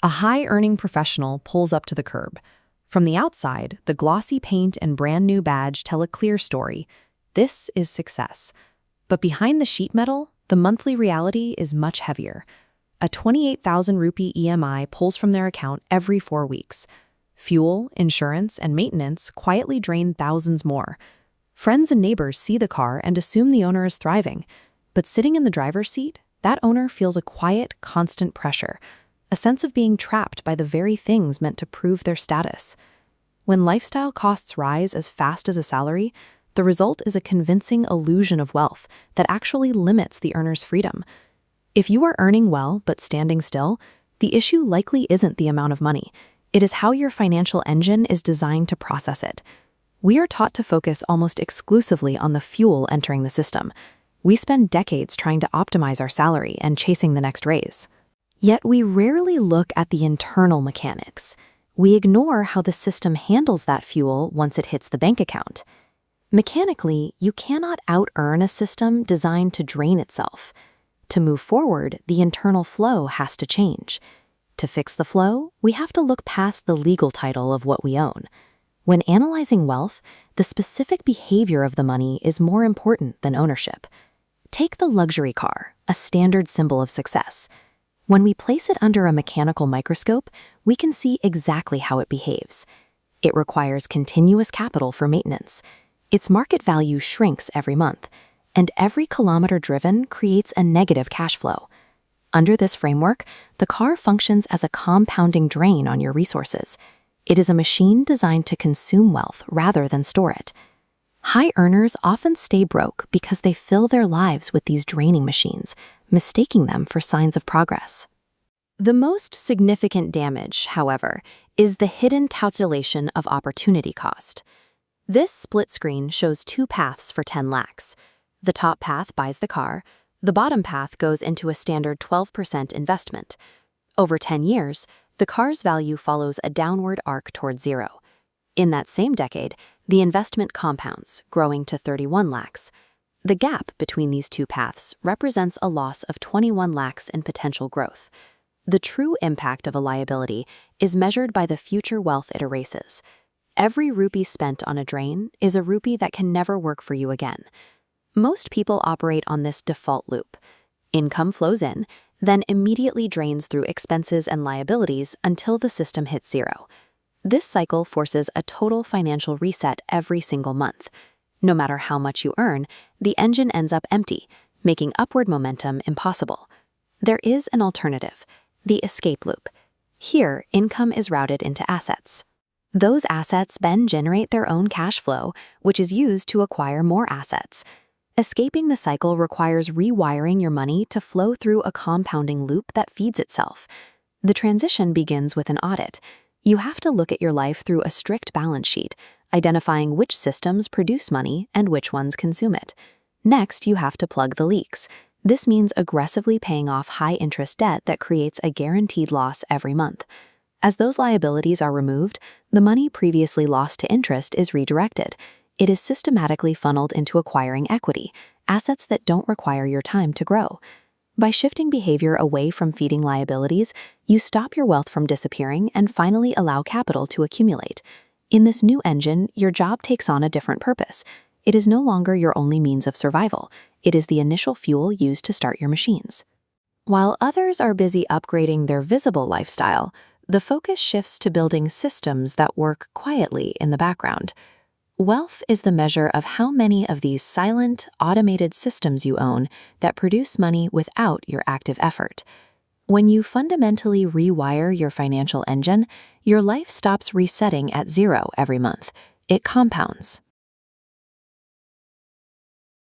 A high-earning professional pulls up to the curb. From the outside, the glossy paint and brand-new badge tell a clear story. This is success. But behind the sheet metal, the monthly reality is much heavier. A 28,000 rupee EMI pulls from their account every 4 weeks. Fuel, insurance, and maintenance quietly drain thousands more. Friends and neighbors see the car and assume the owner is thriving. But sitting in the driver's seat, that owner feels a quiet, constant pressure, a sense of being trapped by the very things meant to prove their status. When lifestyle costs rise as fast as a salary, the result is a convincing illusion of wealth that actually limits the earner's freedom. If you are earning well but standing still, the issue likely isn't the amount of money. It is how your financial engine is designed to process it. We are taught to focus almost exclusively on the fuel entering the system. We spend decades trying to optimize our salary and chasing the next raise. Yet we rarely look at the internal mechanics. We ignore how the system handles that fuel once it hits the bank account. Mechanically, you cannot out-earn a system designed to drain itself. To move forward, the internal flow has to change. To fix the flow, we have to look past the legal title of what we own. When analyzing wealth, the specific behavior of the money is more important than ownership. Take the luxury car, a standard symbol of success. When we place it under a mechanical microscope, we can see exactly how it behaves. It requires continuous capital for maintenance. Its market value shrinks every month, and every kilometer driven creates a negative cash flow. Under this framework, the car functions as a compounding drain on your resources. It is a machine designed to consume wealth rather than store it. High earners often stay broke because they fill their lives with these draining machines, mistaking them for signs of progress. The most significant damage, however, is the hidden calculation of opportunity cost. This split screen shows 2 paths for 10 lakhs. The top path buys the car. The bottom path goes into a standard 12% investment. Over 10 years, the car's value follows a downward arc toward zero. In that same decade, the investment compounds, growing to 31 lakhs. The gap between these 2 paths represents a loss of 21 lakhs in potential growth. The true impact of a liability is measured by the future wealth it erases. Every rupee spent on a drain is a rupee that can never work for you again. Most people operate on this default loop. Income flows in, then immediately drains through expenses and liabilities until the system hits zero. This cycle forces a total financial reset every single month. No matter how much you earn, the engine ends up empty, making upward momentum impossible. There is an alternative, the escape loop. Here, income is routed into assets. Those assets then generate their own cash flow, which is used to acquire more assets. Escaping the cycle requires rewiring your money to flow through a compounding loop that feeds itself. The transition begins with an audit. You have to look at your life through a strict balance sheet, identifying which systems produce money and which ones consume it. Next, you have to plug the leaks. This means aggressively paying off high-interest debt that creates a guaranteed loss every month. As those liabilities are removed, the money previously lost to interest is redirected. It is systematically funneled into acquiring equity, assets that don't require your time to grow. By shifting behavior away from feeding liabilities, you stop your wealth from disappearing and finally allow capital to accumulate. In this new engine, your job takes on a different purpose. It is no longer your only means of survival. It is the initial fuel used to start your machines. While others are busy upgrading their visible lifestyle, the focus shifts to building systems that work quietly in the background. Wealth is the measure of how many of these silent, automated systems you own that produce money without your active effort. When you fundamentally rewire your financial engine, your life stops resetting at zero every month. It compounds.